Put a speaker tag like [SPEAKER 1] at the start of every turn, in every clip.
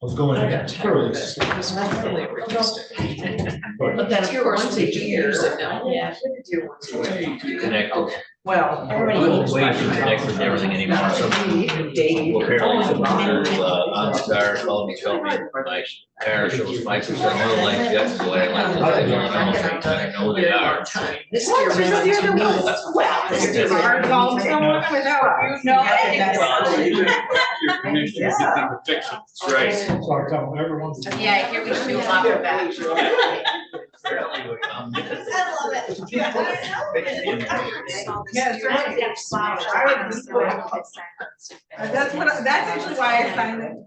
[SPEAKER 1] was going
[SPEAKER 2] I
[SPEAKER 1] to
[SPEAKER 2] got tired of this. This was really reduced it. But then of course they do use it now.
[SPEAKER 3] Yeah, we could do once a year.
[SPEAKER 4] Connected.
[SPEAKER 2] Well.
[SPEAKER 4] I'm way too connected to everything anymore, so. Well, apparently some pictures, OnStar called me, told me my car shows 5% oil like that's the way I like it. I know they are.
[SPEAKER 2] This year ran into me. Well, it's hard to call someone without you knowing.
[SPEAKER 5] Your commissioner, you think to fix it.
[SPEAKER 4] That's right.
[SPEAKER 1] So I tell everyone.
[SPEAKER 3] Yeah, here we should do a lot of that.
[SPEAKER 6] I love it.
[SPEAKER 2] Yes, that's what, that's actually why I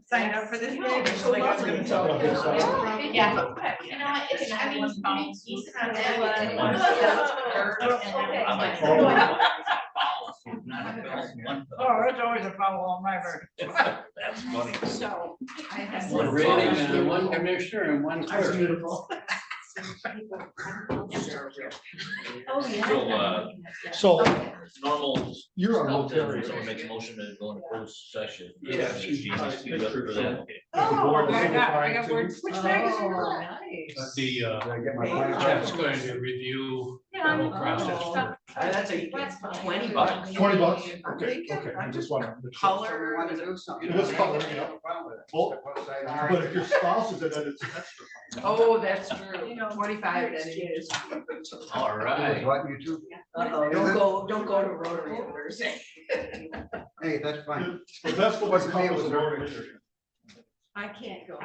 [SPEAKER 2] signed up for this meeting. It's like I was gonna talk.
[SPEAKER 3] Yeah. You know what, it's not even funny. He's not there.
[SPEAKER 2] Oh, it's always a follow on my part.
[SPEAKER 4] That's funny.
[SPEAKER 2] So. I had
[SPEAKER 5] One rating and one commissioner and one clerk.
[SPEAKER 2] Beautiful.
[SPEAKER 3] Oh, yeah.
[SPEAKER 4] So,
[SPEAKER 1] So
[SPEAKER 4] normal,
[SPEAKER 1] you're on
[SPEAKER 4] I'll tell
[SPEAKER 1] military.
[SPEAKER 4] someone make a motion to go into closed session.
[SPEAKER 5] Yeah.
[SPEAKER 4] She needs to be up for that. Okay.
[SPEAKER 2] Oh,
[SPEAKER 1] Board
[SPEAKER 2] I got
[SPEAKER 1] too?
[SPEAKER 2] words. Which magazine?
[SPEAKER 3] Oh,
[SPEAKER 2] Nice.
[SPEAKER 5] But the,
[SPEAKER 1] Did I get my plan?
[SPEAKER 5] Jeff's going to review the whole process.
[SPEAKER 2] That's a $20.
[SPEAKER 1] $20? Okay, okay, I just want to.
[SPEAKER 2] Color.
[SPEAKER 1] It is color, yeah. Well, but if your spouse is in it, it's extra.
[SPEAKER 2] Oh, that's true. 25 that it is.
[SPEAKER 4] All right.
[SPEAKER 7] What, you two?
[SPEAKER 2] Don't go to Rotary Owners.
[SPEAKER 7] Hey, that's fine.
[SPEAKER 1] But that's what
[SPEAKER 7] What's
[SPEAKER 1] was
[SPEAKER 7] the name
[SPEAKER 1] called
[SPEAKER 7] of
[SPEAKER 1] the
[SPEAKER 7] the
[SPEAKER 1] motor.
[SPEAKER 2] I can't go.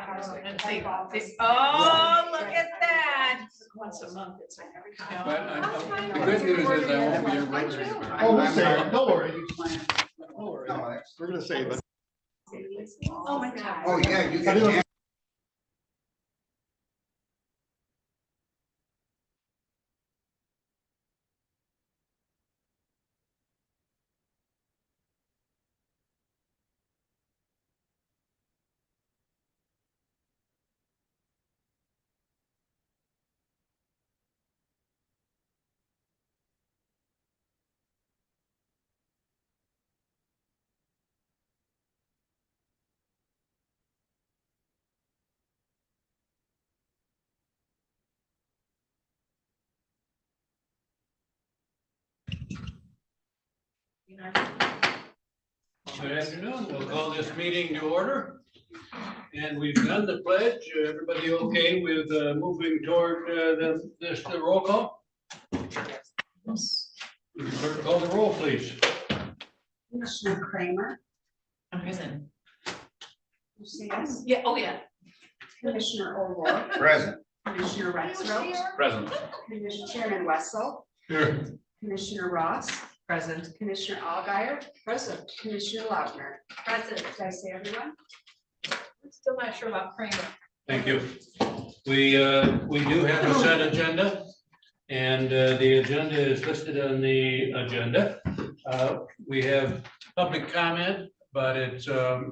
[SPEAKER 3] Oh, look at that.
[SPEAKER 2] Once a month, it's like every time.
[SPEAKER 5] But the good news is I won't be a Rotary member.
[SPEAKER 1] Oh, we'll save it, don't worry. Don't
[SPEAKER 7] No,
[SPEAKER 1] worry,
[SPEAKER 7] that's-
[SPEAKER 1] we're gonna save it.
[SPEAKER 3] Oh, my God.
[SPEAKER 7] Oh, yeah, you
[SPEAKER 1] I didn't-
[SPEAKER 7] get.
[SPEAKER 5] Good afternoon. We'll call this meeting to order. And we've done the pledge. Everybody okay with moving toward the roll call? Clerk, call the roll, please.
[SPEAKER 6] Commissioner Kramer,
[SPEAKER 3] I'm present.
[SPEAKER 6] Lucius,
[SPEAKER 3] Yeah, oh, yeah.
[SPEAKER 6] Commissioner O'Rourke,
[SPEAKER 7] Present.
[SPEAKER 6] Commissioner Rexroth,
[SPEAKER 4] Present.
[SPEAKER 6] Commissioner Chairman Wessel,
[SPEAKER 5] Here.
[SPEAKER 6] Commissioner Ross,
[SPEAKER 2] Present.
[SPEAKER 6] Commissioner Alguier,
[SPEAKER 2] Present.
[SPEAKER 6] Commissioner Lautner.
[SPEAKER 3] Present.
[SPEAKER 6] Did I say everyone?
[SPEAKER 3] I'm still not sure about Kramer.
[SPEAKER 5] Thank you. We do have a set agenda. And the agenda is listed on the agenda. We have public comment, but it's a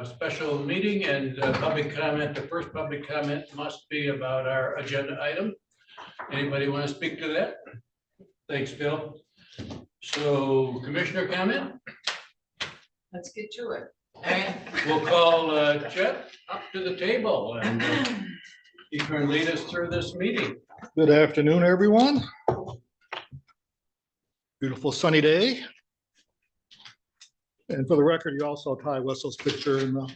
[SPEAKER 5] special meeting and public comment, the first public comment must be about our agenda item. Anybody want to speak to that? Thanks, Bill. So Commissioner comment,
[SPEAKER 2] Let's get to it.
[SPEAKER 5] and we'll call Chet up to the table and he can lead us through this meeting.
[SPEAKER 1] Good afternoon, everyone. Beautiful sunny day. And for the record, you also have Ty Wessel's picture in the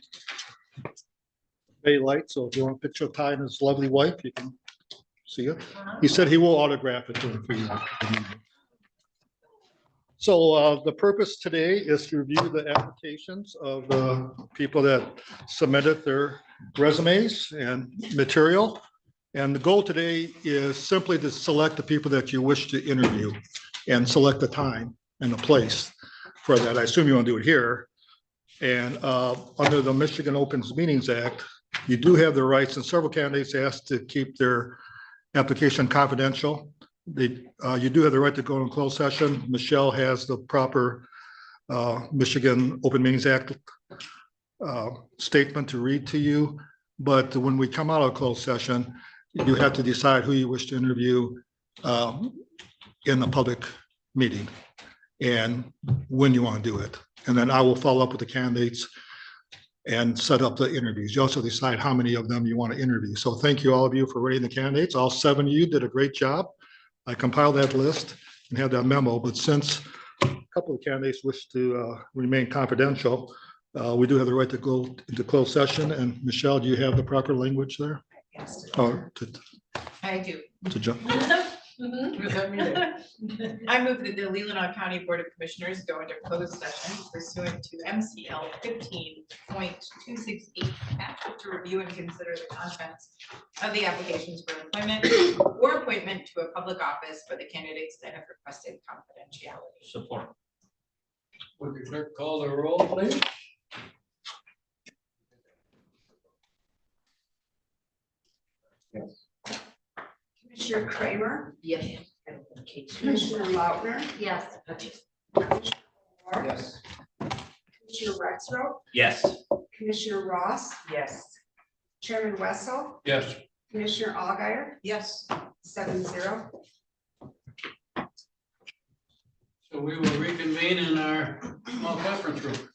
[SPEAKER 1] daylight, so if you want a picture of Ty and his lovely wife, you can see it. He said he will autograph it to him for you. So the purpose today is to review the applications of the people that submitted their resumes and material. And the goal today is simply to select the people that you wish to interview and select the time and the place for that. I assume you want to do it here. And under the Michigan Opens Meetings Act, you do have the rights, and several candidates asked to keep their application confidential. You do have the right to go in closed session. Michelle has the proper Michigan Open Meetings Act statement to read to you. But when we come out of closed session, you have to decide who you wish to interview in the public meeting and when you want to do it. And then I will follow up with the candidates and set up the interviews. You also decide how many of them you want to interview. So thank you all of you for rating the candidates. All 7 of you did a great job. I compiled that list and had that memo, but since a couple of candidates wish to remain confidential, we do have the right to go into closed session. And Michelle, do you have the proper language there?
[SPEAKER 2] Yes.
[SPEAKER 1] Or
[SPEAKER 2] I do.
[SPEAKER 1] to jump?
[SPEAKER 2] I move that the Leelanau County Board of Commissioners go into closed session pursuant to MCL 15.268 to review and consider the contents of the applications for employment or appointment to a public office for the candidates that have requested confidentiality.
[SPEAKER 4] Support.
[SPEAKER 5] Would the clerk call the roll, please?
[SPEAKER 6] Commissioner Kramer,
[SPEAKER 2] Yes.
[SPEAKER 6] Commissioner Lautner,
[SPEAKER 2] Yes.
[SPEAKER 6] Moore,
[SPEAKER 7] Yes.
[SPEAKER 6] Commissioner Rexroth,
[SPEAKER 4] Yes.
[SPEAKER 6] Commissioner Ross,
[SPEAKER 2] Yes.
[SPEAKER 6] Chairman Wessel,
[SPEAKER 5] Yes.
[SPEAKER 6] Commissioner Alguier,
[SPEAKER 2] Yes.
[SPEAKER 6] 7-0.
[SPEAKER 5] So we will reconvene in our small conference room.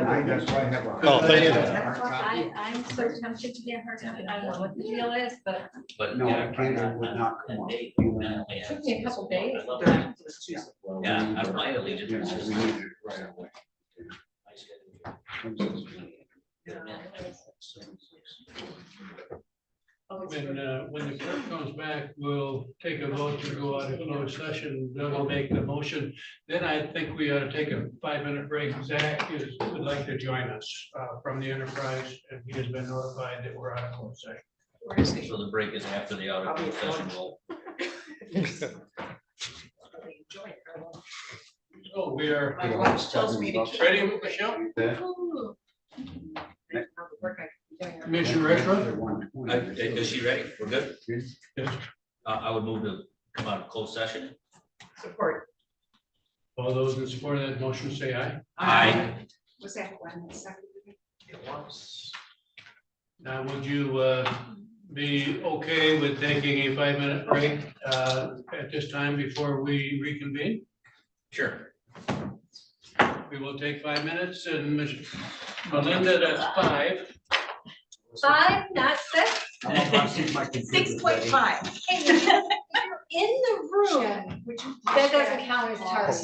[SPEAKER 7] That's why I have a.
[SPEAKER 1] Oh, thank you.
[SPEAKER 3] I'm so tempted to get her, I don't know what the deal is, but
[SPEAKER 4] But.
[SPEAKER 7] No,
[SPEAKER 4] yeah,
[SPEAKER 7] Canada would not come up.
[SPEAKER 3] it took me a couple days.
[SPEAKER 4] Yeah, that's my allegiance.
[SPEAKER 7] Yeah, so we need it right away.
[SPEAKER 5] When the clerk comes back, we'll take a vote to go out of closed session, then we'll make the motion. Then I think we ought to take a 5-minute break. Zach would like to join us from the enterprise, and he has been notified that we're out of closed session.
[SPEAKER 4] So the break is after the out of closed session.
[SPEAKER 5] So we are
[SPEAKER 2] My watch tells me to keep.
[SPEAKER 5] ready, Michelle? Commissioner Retro?
[SPEAKER 4] Is she ready? We're good?
[SPEAKER 5] Yes.
[SPEAKER 4] I would move to come out of closed session.
[SPEAKER 2] Support.
[SPEAKER 5] All those in support of that motion say aye.
[SPEAKER 4] Aye.
[SPEAKER 6] Was that 1 second?
[SPEAKER 5] Now, would you be okay with taking a 5-minute break at this time before we reconvene?
[SPEAKER 4] Sure.
[SPEAKER 5] We will take 5 minutes and Melinda, that's 5.
[SPEAKER 3] 5, not 6?
[SPEAKER 2] 6.5.
[SPEAKER 3] Hey, if you're in the room, that doesn't count as a target.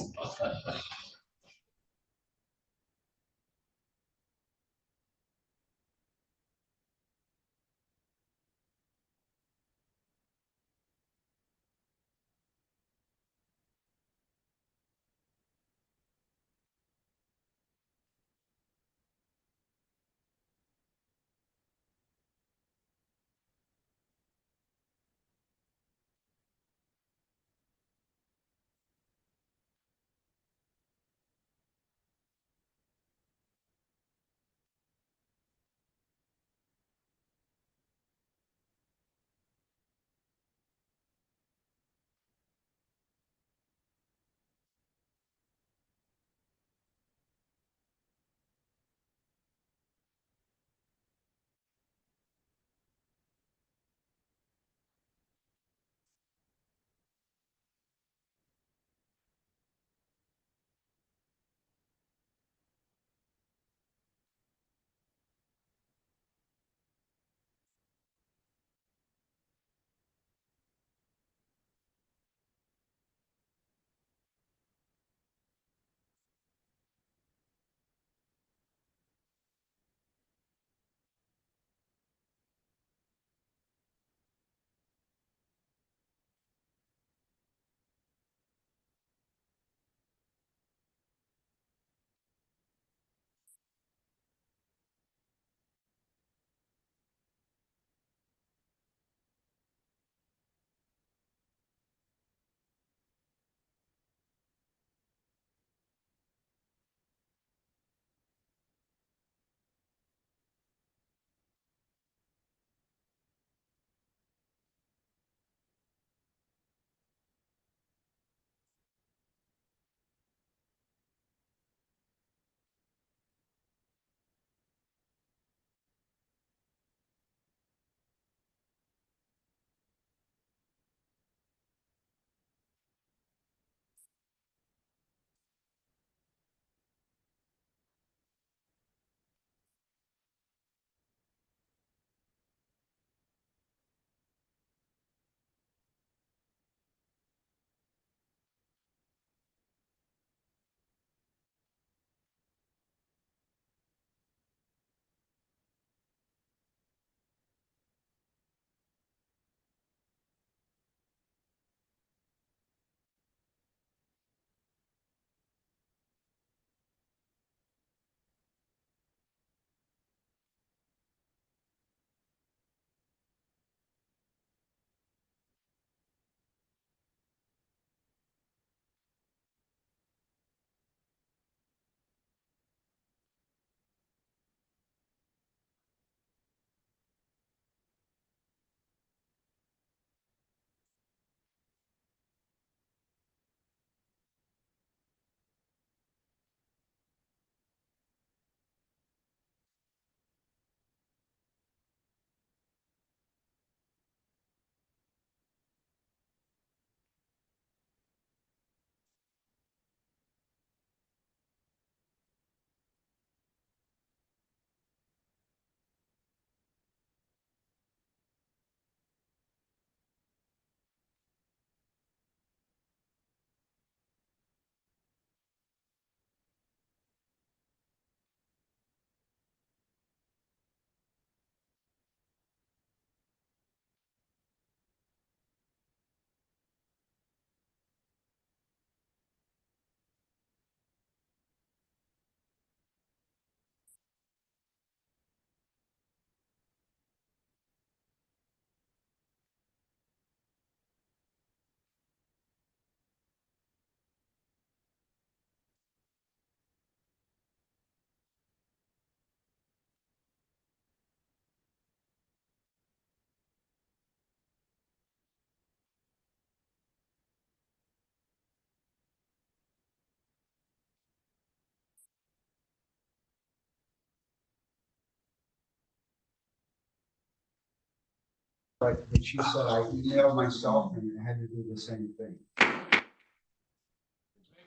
[SPEAKER 7] But she said I emailed myself and had to do the same thing.
[SPEAKER 5] Thank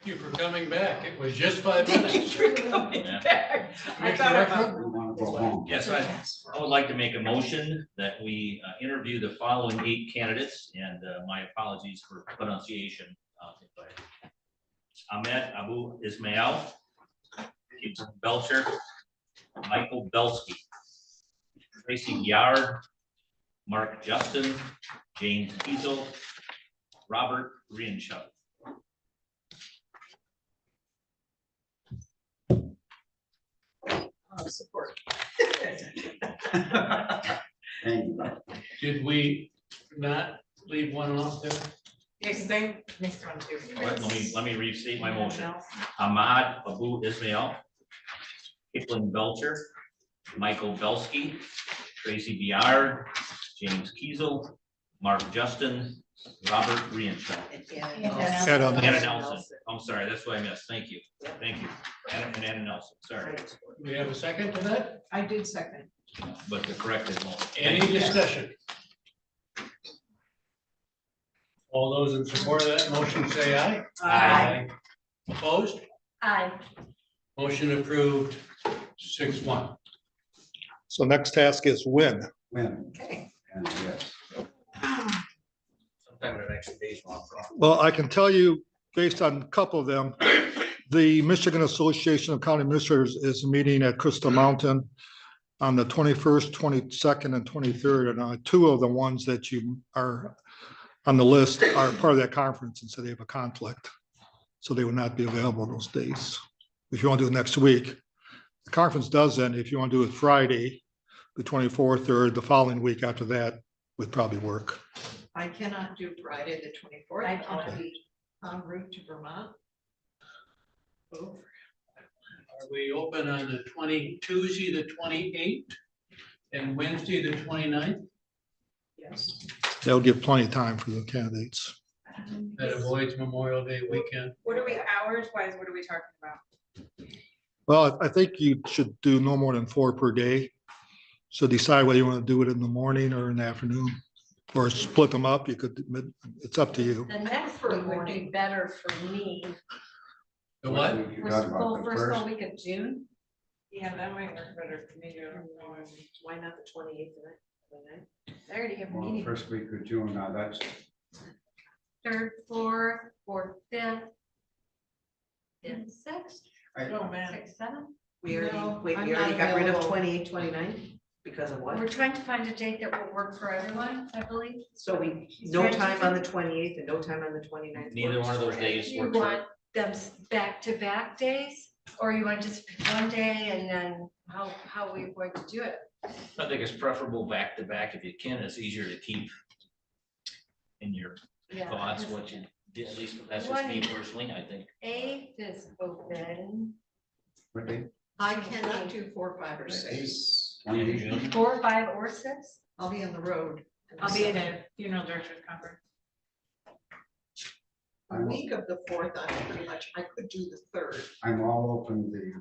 [SPEAKER 5] you for coming back. It was just 5
[SPEAKER 2] Thank you
[SPEAKER 5] minutes.
[SPEAKER 2] for coming back. I thought about.
[SPEAKER 7] We want to go home.
[SPEAKER 4] Yes, I would like to make a motion that we interview the following 8 candidates, and my apologies for pronunciation. Ahmed Abu Ismail, Gibson Belcher, Michael Belsky, Tracy Yard, Mark Justin, James Kiesel, Robert Rienschel.
[SPEAKER 2] Support.
[SPEAKER 7] Thank you.
[SPEAKER 5] Did we not leave one off there?
[SPEAKER 2] Next thing, next one too.
[SPEAKER 4] Let me restate my motion. Ahmad Abu Ismail, Caitlin Belcher, Michael Belsky, Tracy Biard, James Kiesel, Mark Justin, Robert Rienschel. Anna Nelson. I'm sorry, that's what I missed. Thank you. Thank you. Anna Nelson, sorry.
[SPEAKER 5] We have a second to that?
[SPEAKER 2] I did second.
[SPEAKER 4] But the corrected motion.
[SPEAKER 5] Any discussion? All those in support of that motion say aye.
[SPEAKER 2] Aye.
[SPEAKER 5] Opposed?
[SPEAKER 3] Aye.
[SPEAKER 5] Motion approved 6-1.
[SPEAKER 1] So next task is win.
[SPEAKER 7] When,
[SPEAKER 2] Okay.
[SPEAKER 7] and yes.
[SPEAKER 4] Sometime in the next days.
[SPEAKER 1] Well, I can tell you, based on a couple of them, the Michigan Association of County Administrators is meeting at Crystal Mountain on the 21st, 22nd, and 23rd, and 2 of the ones that you are on the list are part of that conference, and so they have a conflict. So they would not be available those days. If you want to do it next week, the conference does end. If you want to do it Friday, the 24th, or the following week after that would probably work.
[SPEAKER 8] I cannot do Friday, the 24th.
[SPEAKER 3] I cannot.
[SPEAKER 8] I'll be en route to Vermont.
[SPEAKER 5] Are we open on the Tuesday, the 28th, and Wednesday, the 29th?
[SPEAKER 8] Yes.
[SPEAKER 1] That'll give plenty of time for the candidates.
[SPEAKER 5] That avoids Memorial Day weekend.
[SPEAKER 6] What are we, hours wise, what are we talking about?
[SPEAKER 1] Well, I think you should do no more than 4 per day. So decide whether you want to do it in the morning or in the afternoon, or split them up. You could, it's up to you.
[SPEAKER 3] The next one would be better for me.
[SPEAKER 5] The what?
[SPEAKER 7] You
[SPEAKER 3] First
[SPEAKER 7] talking about
[SPEAKER 3] full,
[SPEAKER 7] the
[SPEAKER 3] first full week of June.
[SPEAKER 6] Yeah, that might work better for me.
[SPEAKER 8] Why not the 28th tonight?
[SPEAKER 3] I already have a
[SPEAKER 7] Well,
[SPEAKER 3] meeting.
[SPEAKER 7] first week of June, now that's,
[SPEAKER 3] 3rd, 4th, 4th, 5th. 5th, 6th.
[SPEAKER 8] Oh, man.
[SPEAKER 3] 6th, 7th.
[SPEAKER 8] We already,
[SPEAKER 3] No,
[SPEAKER 8] wait,
[SPEAKER 3] I'm
[SPEAKER 8] we already
[SPEAKER 3] not
[SPEAKER 8] got rid of
[SPEAKER 3] available.
[SPEAKER 8] 28, 29 because of
[SPEAKER 3] We're
[SPEAKER 8] what?
[SPEAKER 3] trying to find a date that will work for everyone, I believe.
[SPEAKER 8] So we, no time on the 28th and no time on the 29th.
[SPEAKER 4] Neither one of those days
[SPEAKER 3] You
[SPEAKER 4] work for.
[SPEAKER 3] want them back-to-back days, or you want just one day and then how are we going to do it?
[SPEAKER 4] I think it's preferable back to back if you can. It's easier to keep in your
[SPEAKER 3] Yeah,
[SPEAKER 4] thoughts
[SPEAKER 3] because
[SPEAKER 4] what you did, at least that's just me personally, I think.
[SPEAKER 3] 8th is open.
[SPEAKER 7] what day?
[SPEAKER 8] I cannot do 4, 5, or 6.
[SPEAKER 7] 28th?
[SPEAKER 3] 4, 5, or 6?
[SPEAKER 8] I'll be on the road.
[SPEAKER 2] I'll be at a funeral director's conference.
[SPEAKER 8] The week of the 4th, I'm pretty much, I could do the 3rd.
[SPEAKER 7] I'm all open the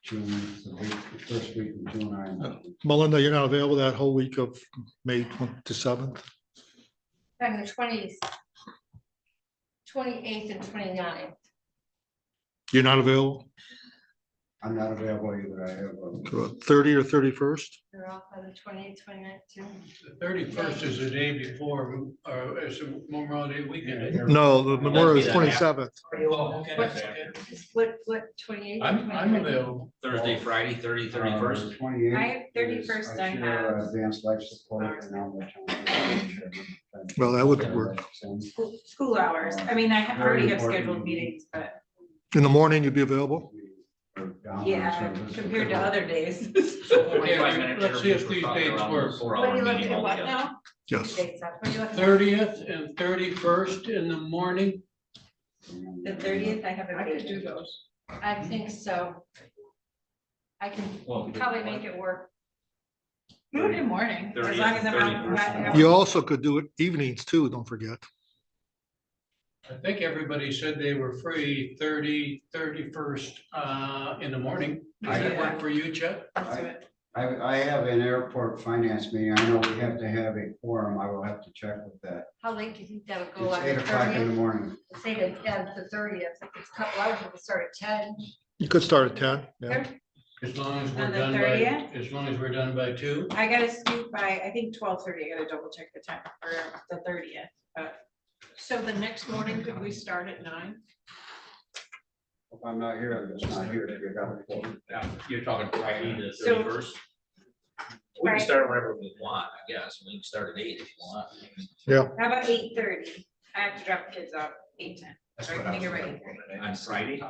[SPEAKER 7] June, the first week of June, I'm open.
[SPEAKER 1] Melinda, you're not available that whole week of May 27th?
[SPEAKER 3] I'm the 28th and 29th.
[SPEAKER 1] You're not available?
[SPEAKER 7] I'm not available either, I have,
[SPEAKER 1] 30 or 31st?
[SPEAKER 3] They're off on the 28th, 29th too.
[SPEAKER 5] The 31st is the day before, it's a Memorial Day weekend. isn't it?
[SPEAKER 1] No, the Memorial is
[SPEAKER 4] That'd be
[SPEAKER 1] 27th.
[SPEAKER 5] Oh, okay, that's okay.
[SPEAKER 3] What, 28th?
[SPEAKER 5] I'm available.
[SPEAKER 4] Thursday, Friday, 31st.
[SPEAKER 7] 28th.
[SPEAKER 6] I have 31st, I have-
[SPEAKER 7] Advanced life support. And I'll let you know.
[SPEAKER 1] Well, that would work.
[SPEAKER 6] School hours. I mean, I already have scheduled meetings, but
[SPEAKER 1] In the morning, you'd be available?
[SPEAKER 6] yeah, compared to other days.
[SPEAKER 5] Okay,
[SPEAKER 4] 45-minute
[SPEAKER 5] let's see if
[SPEAKER 4] interviews,
[SPEAKER 5] these
[SPEAKER 4] we're talking
[SPEAKER 5] dates
[SPEAKER 4] around
[SPEAKER 5] work.
[SPEAKER 4] the 4
[SPEAKER 3] What are
[SPEAKER 4] hour
[SPEAKER 3] you looking
[SPEAKER 4] meeting
[SPEAKER 3] at, what
[SPEAKER 4] altogether.
[SPEAKER 3] now?
[SPEAKER 1] Yes.
[SPEAKER 3] Dates up. What are you looking at?
[SPEAKER 5] 30th and 31st in the morning.
[SPEAKER 6] The 30th, I have a
[SPEAKER 8] I could
[SPEAKER 6] meeting.
[SPEAKER 8] do those.
[SPEAKER 3] I think so. I can
[SPEAKER 4] Well,
[SPEAKER 3] probably make it work.
[SPEAKER 2] Do it in the morning, as
[SPEAKER 4] 30th,
[SPEAKER 2] long as I'm out.
[SPEAKER 4] 31st.
[SPEAKER 1] You also could do it evenings too, don't forget.
[SPEAKER 5] I think everybody said they were free 30, 31st in the morning. Does that work for you, Chet?
[SPEAKER 2] Let's do it.
[SPEAKER 7] I have an airport finance meeting. I know we have to have a quorum. I will have to check with that.
[SPEAKER 3] How late do you think that would go
[SPEAKER 7] It's
[SPEAKER 3] on
[SPEAKER 7] 8
[SPEAKER 3] the
[SPEAKER 7] o'clock in the
[SPEAKER 3] 30th?
[SPEAKER 7] morning.
[SPEAKER 3] Say that, the 30th, if it's a couple hours, we could start at 10.
[SPEAKER 1] You could start at 10, yeah.
[SPEAKER 5] As long as we're
[SPEAKER 6] On the
[SPEAKER 5] done by,
[SPEAKER 6] 30th?
[SPEAKER 5] as long as we're done by 2.
[SPEAKER 6] I gotta scoot by, I think 12:30. I gotta double check the time for the 30th, but.
[SPEAKER 8] So the next morning, could we start at 9?
[SPEAKER 7] If I'm not here, I'm just not here. If you got a quorum.
[SPEAKER 4] Yeah, you're talking Friday the
[SPEAKER 6] So-
[SPEAKER 4] 31st? We can
[SPEAKER 6] Right.
[SPEAKER 4] start whenever we want, I guess. We can start at 8 if you want.
[SPEAKER 6] How about 8:30? I have to drop the kids off 8:10.
[SPEAKER 4] That's
[SPEAKER 6] So I
[SPEAKER 4] what
[SPEAKER 6] can
[SPEAKER 4] I
[SPEAKER 6] make it
[SPEAKER 4] was
[SPEAKER 6] right.
[SPEAKER 4] thinking. On Friday?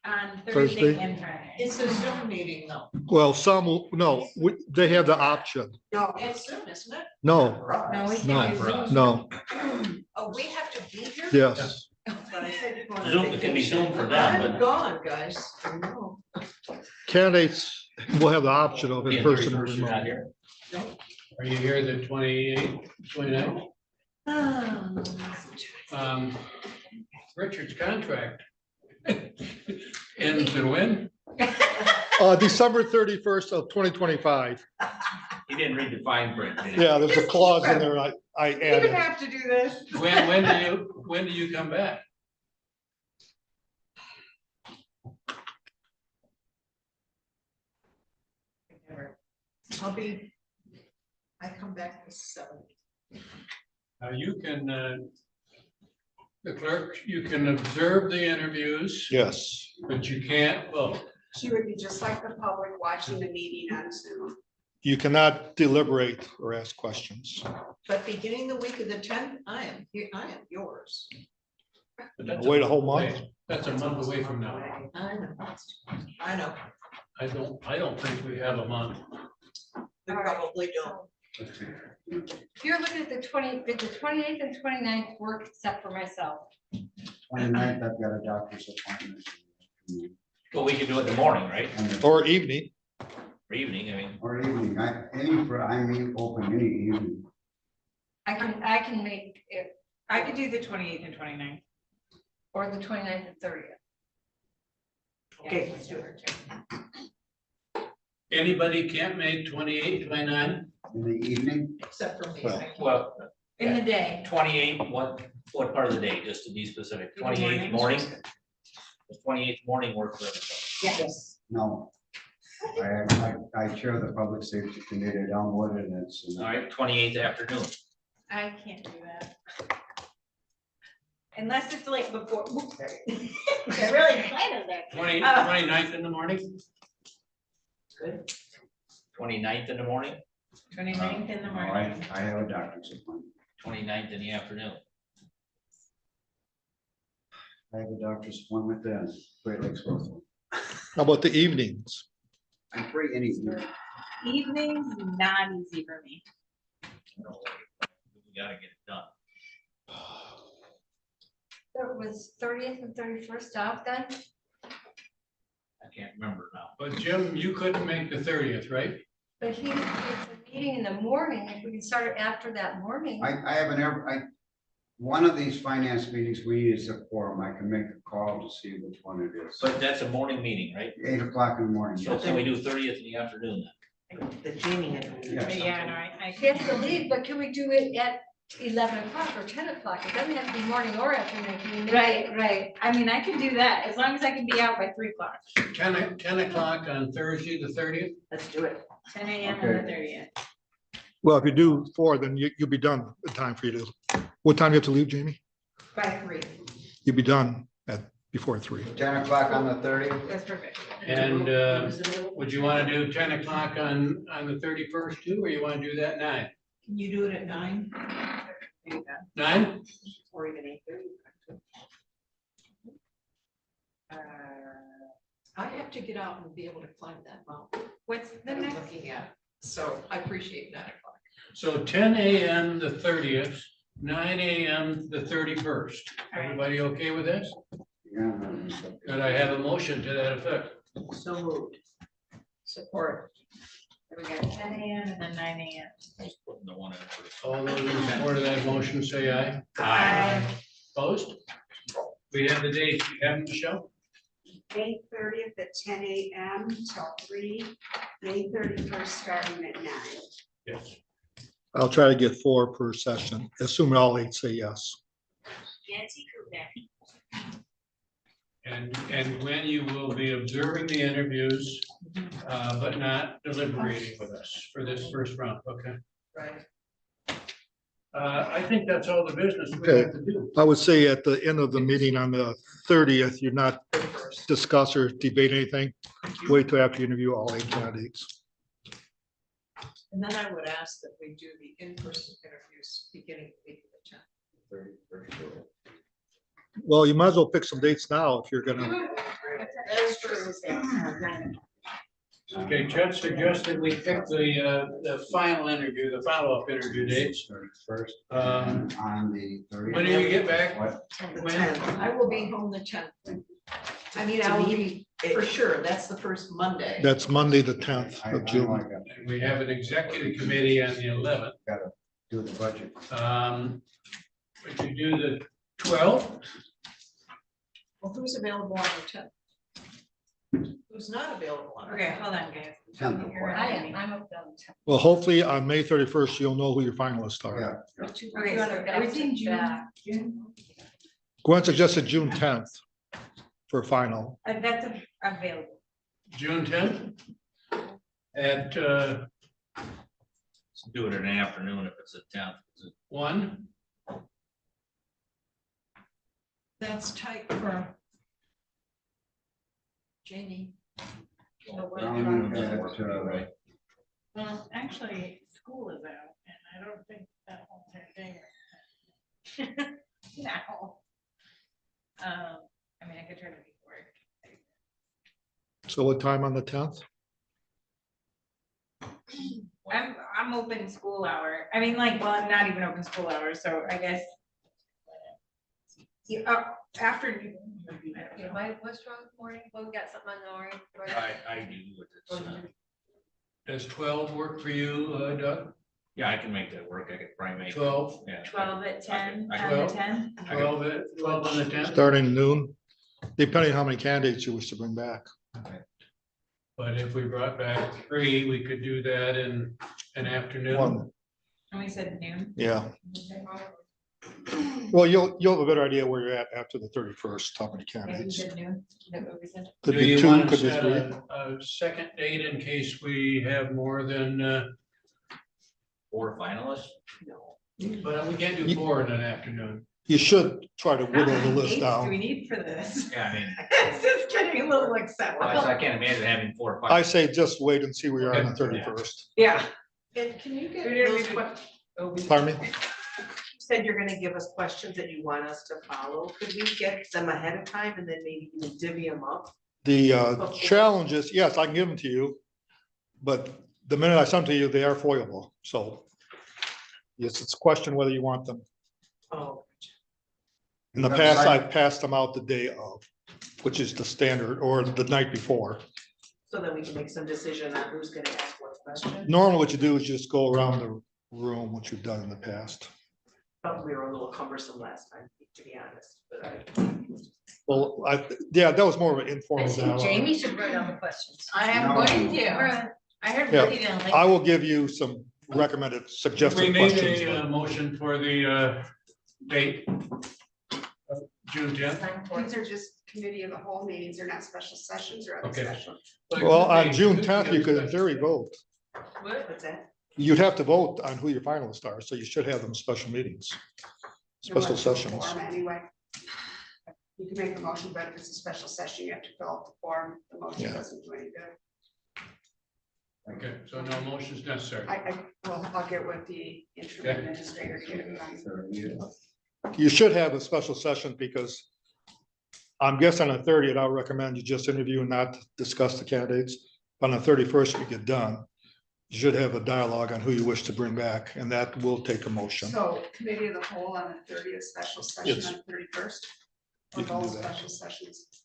[SPEAKER 6] On
[SPEAKER 1] Thursday?
[SPEAKER 6] Thursday and Friday.
[SPEAKER 8] It's a Zoom meeting though.
[SPEAKER 1] Well, some, no, they have the option.
[SPEAKER 8] No, it's Zoom, isn't it?
[SPEAKER 1] No,
[SPEAKER 6] No, we
[SPEAKER 1] No,
[SPEAKER 6] can't do
[SPEAKER 4] for us.
[SPEAKER 6] Zoom.
[SPEAKER 1] no,
[SPEAKER 8] Oh, we have to be here?
[SPEAKER 1] yes.
[SPEAKER 4] Zoom, it can be Zoom for them,
[SPEAKER 8] I'm
[SPEAKER 4] but
[SPEAKER 8] gone, guys. I know.
[SPEAKER 1] Candidates will have the option of
[SPEAKER 4] being
[SPEAKER 1] in person.
[SPEAKER 4] 31st, you're not here.
[SPEAKER 5] Are you here the 28th, 29th? Richard's contract ends in when?
[SPEAKER 1] December 31st of 2025.
[SPEAKER 4] He didn't read the fine print. did he?
[SPEAKER 1] Yeah, there's a clause in there I
[SPEAKER 6] You didn't
[SPEAKER 1] added.
[SPEAKER 6] have to do this.
[SPEAKER 5] When do you come back?
[SPEAKER 8] I come back the 7th.
[SPEAKER 5] You can, the clerk, you can observe the interviews,
[SPEAKER 1] Yes,
[SPEAKER 5] but you can't vote.
[SPEAKER 9] She would be just like the public watching the meeting on Zoom.
[SPEAKER 1] you cannot deliberate or ask questions.
[SPEAKER 8] But beginning the week of the 10th, I am here, I am yours.
[SPEAKER 5] But that's
[SPEAKER 1] Wait a whole
[SPEAKER 5] month
[SPEAKER 1] month.
[SPEAKER 5] away. That's a month away from now.
[SPEAKER 8] I know. I know.
[SPEAKER 5] I don't think we have a month.
[SPEAKER 8] We probably don't.
[SPEAKER 3] If you're looking at the 28th and 29th work except for myself.
[SPEAKER 7] 29th, I've got a doctor's appointment.
[SPEAKER 4] Well, we can do it in the morning, right?
[SPEAKER 1] Or evening.
[SPEAKER 4] Or evening, I mean.
[SPEAKER 7] Or evening, I mean, open any evening.
[SPEAKER 3] I can make it,
[SPEAKER 6] I could do the 28th and 29th.
[SPEAKER 3] or the 29th and 30th.
[SPEAKER 8] Okay, let's do it.
[SPEAKER 5] Anybody can't make 28, 29?
[SPEAKER 7] In the evening,
[SPEAKER 8] Except for me.
[SPEAKER 1] Well,
[SPEAKER 8] I can't.
[SPEAKER 4] Well,
[SPEAKER 6] In the day.
[SPEAKER 4] 28, what part of the day, just to be specific?
[SPEAKER 6] In the
[SPEAKER 4] 28th
[SPEAKER 6] morning.
[SPEAKER 4] morning? The 28th morning work for everybody.
[SPEAKER 6] Yes.
[SPEAKER 7] no. I chair the public safety committee at Elmwood and it's.
[SPEAKER 4] All right, 28th afternoon.
[SPEAKER 6] I can't do that. Unless it's like before. I really plan on that.
[SPEAKER 5] 29th in the morning?
[SPEAKER 8] Good.
[SPEAKER 4] 29th in the morning,
[SPEAKER 6] 29th in the
[SPEAKER 7] All
[SPEAKER 6] morning.
[SPEAKER 7] right, I have a doctor's appointment.
[SPEAKER 4] 29th in the afternoon.
[SPEAKER 7] I have a doctor's appointment then, Great Lakes Road.
[SPEAKER 1] How about the evenings?
[SPEAKER 7] I'm free any evening.
[SPEAKER 6] Evenings, not easy for me.
[SPEAKER 4] We gotta get it done.
[SPEAKER 3] So it was 30th and 31st out then?
[SPEAKER 4] I can't remember now.
[SPEAKER 5] But Jim, you couldn't make the 30th, right?
[SPEAKER 3] But it's a meeting in the morning, if we can start it after that morning.
[SPEAKER 7] I have one of these finance meetings we need is a quorum. I can make a call to see which one it is.
[SPEAKER 4] But that's a morning meeting, right?
[SPEAKER 7] 8 o'clock in the morning.
[SPEAKER 4] So
[SPEAKER 7] yes.
[SPEAKER 4] can we do 30th in the afternoon
[SPEAKER 8] The Jamie had.
[SPEAKER 7] Yes.
[SPEAKER 6] But yeah, no, I
[SPEAKER 3] She has
[SPEAKER 6] can't.
[SPEAKER 3] to leave, but can we do it at 11 o'clock or 10 o'clock? It doesn't have to be morning or afternoon. Can we make it-
[SPEAKER 6] Right. I mean, I can do that as long as I can be out by 3 o'clock,
[SPEAKER 5] 10 o'clock on Thursday, the 30th?
[SPEAKER 8] Let's do it.
[SPEAKER 6] 10 a.m. on the 30th.
[SPEAKER 1] Well, if you do 4, then you'll be done in time for you to, what time do you have to leave, Jamie?
[SPEAKER 8] By 3.
[SPEAKER 1] You'll be done before 3.
[SPEAKER 7] 10 o'clock on the 30th?
[SPEAKER 6] That's perfect.
[SPEAKER 5] And would you want to do 10 o'clock on the 31st too, or you want to do that 9?
[SPEAKER 8] Can you do it at 9?
[SPEAKER 5] 9?
[SPEAKER 8] Or even 8:30? I have to get out and be able to climb that mountain.
[SPEAKER 6] What's the
[SPEAKER 8] that I'm
[SPEAKER 6] next?
[SPEAKER 8] looking at, so I appreciate 9 o'clock.
[SPEAKER 5] So 10 a.m. the 30th, 9 a.m. the 31st.
[SPEAKER 6] All right.
[SPEAKER 5] Everybody okay with this?
[SPEAKER 7] Yeah.
[SPEAKER 5] Could I have a motion to that effect?
[SPEAKER 8] So moved. Support.
[SPEAKER 6] We got 10 a.m. and then 9 a.m.
[SPEAKER 4] Just putting the one in first.
[SPEAKER 5] All those in support of that motion, say aye.
[SPEAKER 6] Aye.
[SPEAKER 5] Opposed? We have the date. You have them, Michelle?
[SPEAKER 9] May 30th at 10 a.m. till 3, May 31st starting at 9.
[SPEAKER 5] Yes.
[SPEAKER 1] I'll try to get 4 per session, assuming all 8 say yes.
[SPEAKER 9] Nancy Kubek.
[SPEAKER 5] And when you will be observing the interviews, but not deliberating with us for this first round, okay?
[SPEAKER 8] Right.
[SPEAKER 5] I think that's all the business we have to do.
[SPEAKER 1] I would say at the end of the meeting on the 30th, you're not discuss or debate anything. Wait till after you interview all 8 candidates.
[SPEAKER 8] And then I would ask that we do the in-person interviews beginning week of the 10th.
[SPEAKER 1] Well, you might as well pick some dates now if you're gonna,
[SPEAKER 8] That's true.
[SPEAKER 5] Okay, Chet suggested we pick the final interview, the follow-up interview dates.
[SPEAKER 7] 31st. On the 30th.
[SPEAKER 5] When do you get back?
[SPEAKER 7] What?
[SPEAKER 8] The
[SPEAKER 5] When?
[SPEAKER 8] 10th. I will be home the 10th. I mean, I will be, for sure, that's the first Monday.
[SPEAKER 1] that's Monday, the 10th
[SPEAKER 7] I
[SPEAKER 1] of
[SPEAKER 7] know
[SPEAKER 1] June.
[SPEAKER 7] I got
[SPEAKER 5] We have an executive committee on the 11th.
[SPEAKER 7] to do the budget.
[SPEAKER 5] We could do the 12th.
[SPEAKER 8] Well, who's available on the 10th? Who's not available on? the
[SPEAKER 2] Okay,
[SPEAKER 8] 10th?
[SPEAKER 2] hold on, guys.
[SPEAKER 7] 10th.
[SPEAKER 2] You're
[SPEAKER 3] I
[SPEAKER 2] ahead of
[SPEAKER 3] am,
[SPEAKER 2] me.
[SPEAKER 3] I'm up on the
[SPEAKER 1] Well, hopefully on May 31st, you'll know who your finalists are.
[SPEAKER 7] Yeah.
[SPEAKER 2] Okay, so everything June,
[SPEAKER 1] Gwen suggested June 10th for final.
[SPEAKER 2] that's available.
[SPEAKER 5] June 10th. At
[SPEAKER 4] Let's do it in the afternoon if it's a 10th.
[SPEAKER 5] 1.
[SPEAKER 8] That's tight for Jamie.
[SPEAKER 7] Down at,
[SPEAKER 4] Right.
[SPEAKER 6] Well, actually, school is out and I don't think that whole thing. No.
[SPEAKER 2] I mean, I could try to be work.
[SPEAKER 1] So what time on the 10th?
[SPEAKER 2] I'm open school hour. I mean, like, well, I'm not even open school hours, so I guess. Afternoon.
[SPEAKER 3] Yeah, what's wrong with morning? Well, we got something on the morning.
[SPEAKER 4] I do with it.
[SPEAKER 5] Does 12 work for you, Doug?
[SPEAKER 4] Yeah, I can make that work. I could probably make.
[SPEAKER 5] 12?
[SPEAKER 4] Yeah.
[SPEAKER 2] 12 at 10
[SPEAKER 4] I
[SPEAKER 2] on
[SPEAKER 5] will.
[SPEAKER 2] the 10th.
[SPEAKER 5] 12 on the 10th?
[SPEAKER 1] Starting noon, depending on how many candidates you wish to bring back.
[SPEAKER 5] But if we brought back 3, we could do that in an afternoon.
[SPEAKER 1] 1,
[SPEAKER 2] And we said noon.
[SPEAKER 1] yeah. Well, you'll have a better idea where you're at after the 31st, how many
[SPEAKER 2] Yeah, we
[SPEAKER 1] candidates.
[SPEAKER 2] said noon. Is that what we said?
[SPEAKER 1] Could
[SPEAKER 5] Do
[SPEAKER 1] be
[SPEAKER 5] you
[SPEAKER 1] 2,
[SPEAKER 5] want to
[SPEAKER 1] could be
[SPEAKER 5] set
[SPEAKER 1] 3.
[SPEAKER 5] a second date in case we have more than,
[SPEAKER 4] 4 finalists?
[SPEAKER 8] No.
[SPEAKER 5] but we can't do 4 in an afternoon.
[SPEAKER 1] You should try to
[SPEAKER 2] How
[SPEAKER 1] whittle the
[SPEAKER 2] many
[SPEAKER 1] list
[SPEAKER 2] dates do we
[SPEAKER 1] down.
[SPEAKER 2] need for this?
[SPEAKER 4] Yeah, I mean,
[SPEAKER 2] It's just getting a little excessive.
[SPEAKER 4] I can't imagine having 4 or 5.
[SPEAKER 1] I say just wait and see where you are on the
[SPEAKER 5] Okay.
[SPEAKER 1] 31st.
[SPEAKER 2] Yeah.
[SPEAKER 8] And can you get
[SPEAKER 2] We didn't
[SPEAKER 8] those
[SPEAKER 2] really-
[SPEAKER 8] questions?
[SPEAKER 1] Pardon me?
[SPEAKER 8] You said you're gonna give us questions that you want us to follow. Could we get them ahead of time and then maybe even divvy them up?
[SPEAKER 1] The challenges, yes, I can give them to you. But the minute I send them to you, they are foilable. So yes, it's a question whether you want them.
[SPEAKER 8] Oh,
[SPEAKER 1] In the past, I've passed them out the day of, which is the standard, or the night before.
[SPEAKER 8] so then we can make some decision on who's gonna ask what question.
[SPEAKER 1] Normally, what you do is just go around the room, which you've done in the past.
[SPEAKER 8] But we were a little cumbersome last time, to be honest, but
[SPEAKER 1] Well, yeah, that was more of an
[SPEAKER 3] I
[SPEAKER 1] informal
[SPEAKER 3] think
[SPEAKER 1] dialogue.
[SPEAKER 3] Jamie should write down the questions.
[SPEAKER 2] I am
[SPEAKER 7] No.
[SPEAKER 2] going to. I heard
[SPEAKER 1] Yeah.
[SPEAKER 2] Brittany didn't like.
[SPEAKER 1] I will give you some recommended
[SPEAKER 5] We
[SPEAKER 1] suggested
[SPEAKER 5] made
[SPEAKER 1] questions.
[SPEAKER 5] a
[SPEAKER 1] but-
[SPEAKER 5] motion for the date of June 10th.
[SPEAKER 9] These are just committee of the whole meetings, they're not special sessions or other
[SPEAKER 5] Okay.
[SPEAKER 9] special.
[SPEAKER 1] Well, on June 10th, you could in theory vote.
[SPEAKER 8] what's that?
[SPEAKER 1] You'd have to vote on who your finalists are, so you should have them special meetings, special
[SPEAKER 9] You're electing
[SPEAKER 1] sessions.
[SPEAKER 9] form Anyway. You can make a motion, but if it's a special session, you have to fill out the form, the motion
[SPEAKER 1] Yeah.
[SPEAKER 9] doesn't do any good.
[SPEAKER 5] Okay, so no motion's necessary.
[SPEAKER 9] Well, I'll get with the interim
[SPEAKER 5] Okay.
[SPEAKER 9] administrator to get it done.
[SPEAKER 1] You should have a special session because I'm guessing on the 30th, I'll recommend you just interview and not discuss the candidates. On the 31st, we get done. You should have a dialogue on who you wish to bring back, and that will take a motion.
[SPEAKER 9] So committee of the whole on the 30th, special session
[SPEAKER 1] Yes.
[SPEAKER 9] on 31st.
[SPEAKER 1] You
[SPEAKER 9] Or
[SPEAKER 1] can do
[SPEAKER 9] both
[SPEAKER 1] that.
[SPEAKER 9] special sessions.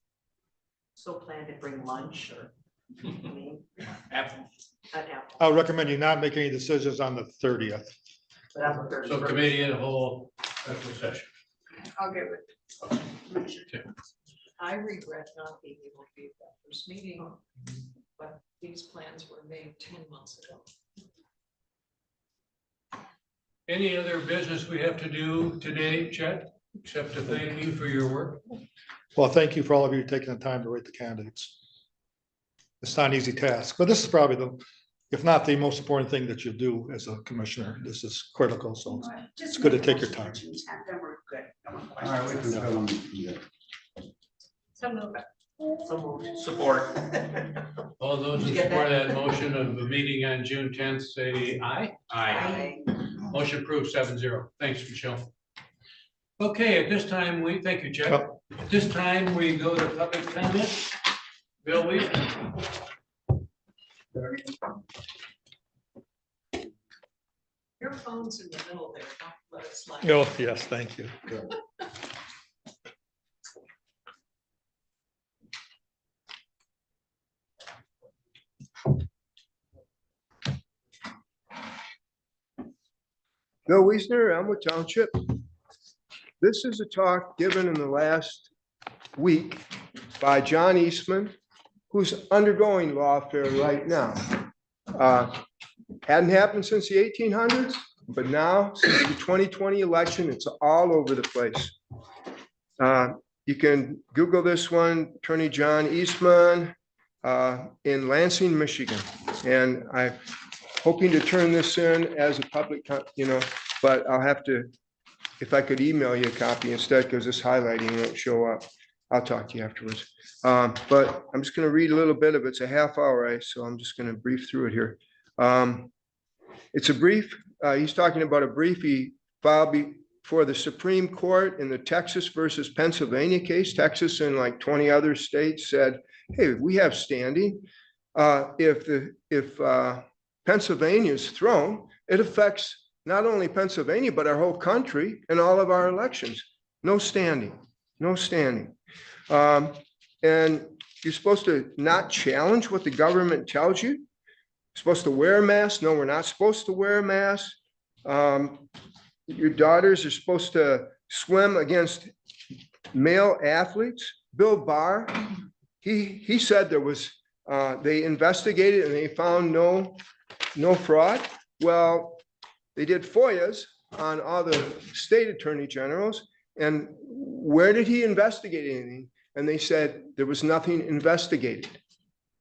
[SPEAKER 8] So plan to bring lunch or, I mean,
[SPEAKER 4] Apple.
[SPEAKER 8] an apple,
[SPEAKER 1] I would recommend you not make any decisions on the 30th.
[SPEAKER 8] but on the
[SPEAKER 5] So
[SPEAKER 8] 31st.
[SPEAKER 5] committee of the whole special session.
[SPEAKER 9] I'll get with.
[SPEAKER 8] I regret not being able to be at that first meeting, but these plans were made 10 months ago.
[SPEAKER 5] Any other business we have to do today, Chet, except to thank you for your work?
[SPEAKER 1] Well, thank you for all of you taking the time to rate the candidates. It's not an easy task, but this is probably if not the most important thing that you do as a commissioner. This is critical, so
[SPEAKER 9] Just
[SPEAKER 1] it's good to
[SPEAKER 9] make a
[SPEAKER 1] take your
[SPEAKER 9] motion
[SPEAKER 1] time.
[SPEAKER 9] for June 10th, then we're good. No more
[SPEAKER 7] All right, we
[SPEAKER 9] questions.
[SPEAKER 7] can fill them in.
[SPEAKER 3] So move.
[SPEAKER 4] Support.
[SPEAKER 5] All those in support of that motion of the meeting on June 10th, say aye.
[SPEAKER 3] Aye.
[SPEAKER 5] Motion approved 7-0. Thanks, Michelle. Okay, at this time, thank you, Chet.
[SPEAKER 1] Yep.
[SPEAKER 5] At this time, we go to public comment. Bill, we.
[SPEAKER 8] Your phone's in the middle there, don't let it slide.
[SPEAKER 1] Oh, yes, thank you.
[SPEAKER 10] Bill Wiesner, Elmwood Township. This is a talk given in the last week by John Eastman, who's undergoing lawfare right now. Hadn't happened since the 1800s, but now since the 2020 election, it's all over the place. You can Google this one, Attorney John Eastman in Lansing, Michigan. And I'm hoping to turn this in as a public, but I'll have to, if I could email you a copy instead, because this highlighting won't show up. I'll talk to you afterwards. But I'm just going to read a little bit of it. It's a half hour, so I'm just going to brief through it here. It's a brief. He's talking about a brief he filed before the Supreme Court in the Texas versus Pennsylvania case. Texas and like 20 other states said, hey, we have standing. If Pennsylvania is thrown, it affects not only Pennsylvania, but our whole country and all of our elections. No standing, no standing. And you're supposed to not challenge what the government tells you. You're supposed to wear a mask. No, we're not supposed to wear a mask. Your daughters are supposed to swim against male athletes. Bill Barr, he said there was, they investigated and they found no fraud. Well, they did FOIAs on all the state attorney generals. And where did he investigate anything? And they said there was nothing investigated.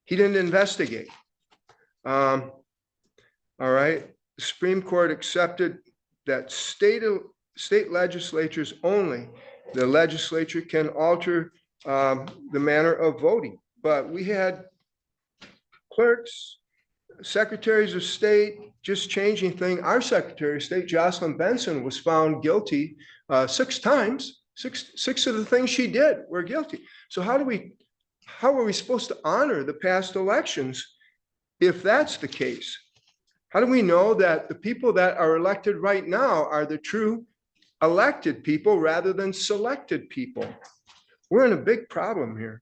[SPEAKER 10] He didn't investigate. All right. The Supreme Court accepted that state legislatures only, the legislature can alter the manner of voting. But we had clerks, secretaries of state just changing things. Our Secretary of State, Jocelyn Benson, was found guilty 6 times. Six of the things she did were guilty. So how are we supposed to honor the past elections if that's the case? How do we know that the people that are elected right now are the true elected people rather than selected people? We're in a big problem here.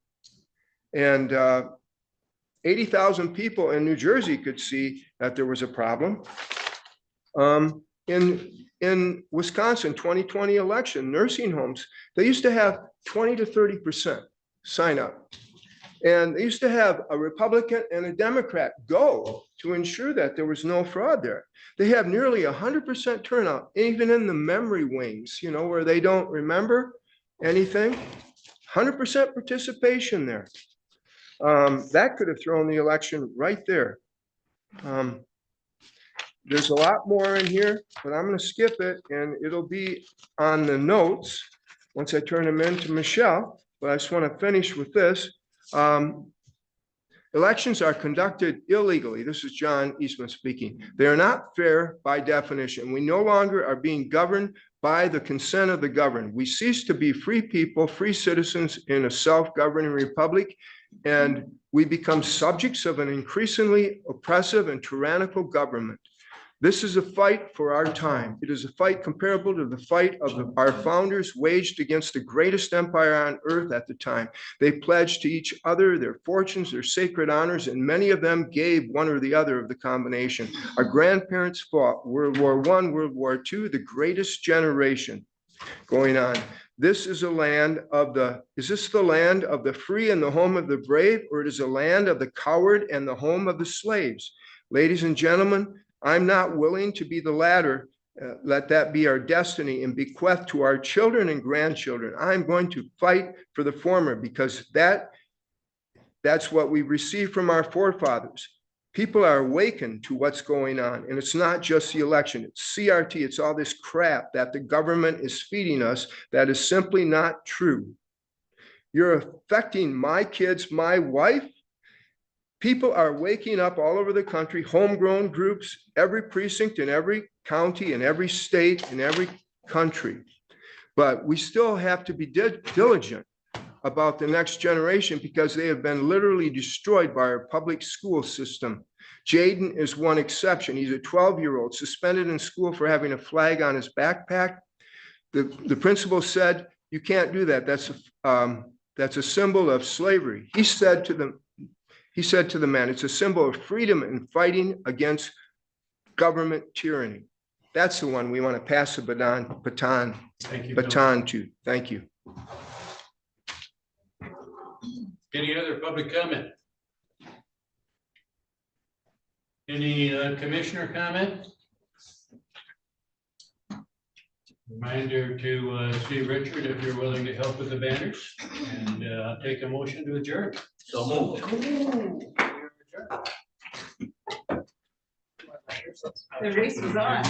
[SPEAKER 10] And 80,000 people in New Jersey could see that there was a problem. In Wisconsin, 2020 election, nursing homes, they used to have 20 to 30% sign up. And they used to have a Republican and a Democrat go to ensure that there was no fraud there. They have nearly 100% turnout, even in the memory wings, where they don't remember anything. 100% participation there. That could have thrown the election right there. There's a lot more in here, but I'm going to skip it, and it'll be on the notes once I turn them in to Michelle. But I just want to finish with this. Elections are conducted illegally. This is John Eastman speaking. They are not fair by definition. We no longer are being governed by the consent of the governed. We cease to be free people, free citizens in a self-governing republic, and we become subjects of an increasingly oppressive and tyrannical government. This is a fight for our time. It is a fight comparable to the fight of our founders waged against the greatest empire on earth at the time. They pledged to each other their fortunes, their sacred honors, and many of them gave one or the other of the combination. Our grandparents fought World War I, World War II, the greatest generation going on. This is a land of the, is this the land of the free and the home of the brave, or it is a land of the coward and the home of the slaves? Ladies and gentlemen, I'm not willing to be the latter. Let that be our destiny and bequeath to our children and grandchildren. I'm going to fight for the former because that's what we received from our forefathers. People are awakened to what's going on, and it's not just the election, it's CRT, it's all this crap that the government is feeding us that is simply not true. You're affecting my kids, my wife. People are waking up all over the country, homegrown groups, every precinct in every county, in every state, in every country. But we still have to be diligent about the next generation because they have been literally destroyed by our public school system. Jaden is one exception. He's a 12-year-old suspended in school for having a flag on his backpack. The principal said, you can't do that. That's a symbol of slavery. He said to the man, it's a symbol of freedom and fighting against government tyranny. That's the one we want to pass the baton to. Thank you.
[SPEAKER 5] Any other public comment? Any commissioner comment? Reminder to see Richard if you're willing to help with the banners, and take a motion to adjourn.
[SPEAKER 4] So moved.
[SPEAKER 2] The race is on.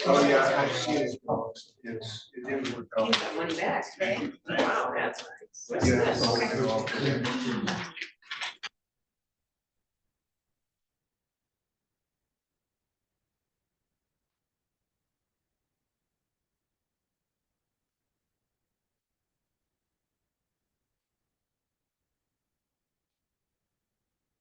[SPEAKER 10] Oh, yeah, I've seen it. It didn't work out.
[SPEAKER 8] Money back, right? Wow, that's nice.
[SPEAKER 10] Yeah.